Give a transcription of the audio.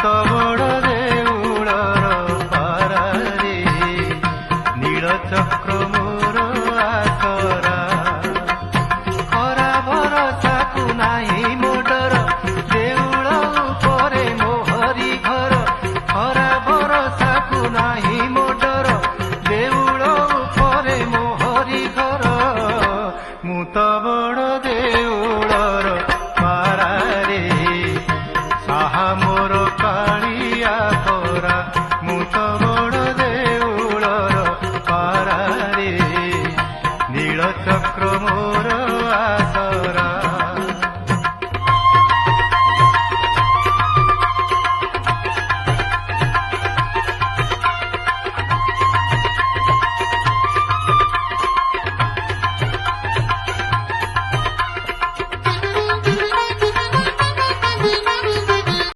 तो बड़ देउलर पारारे नील चक्र मोर आसरा खरा भरसा को नाही मोडर देउल उपरे मोहरी घर खरा भरसा को नाही मोडर देउल उपरे मोहरी घर मु तो बड़ देउलर पारारे साहा मोर कालिया परा मु तो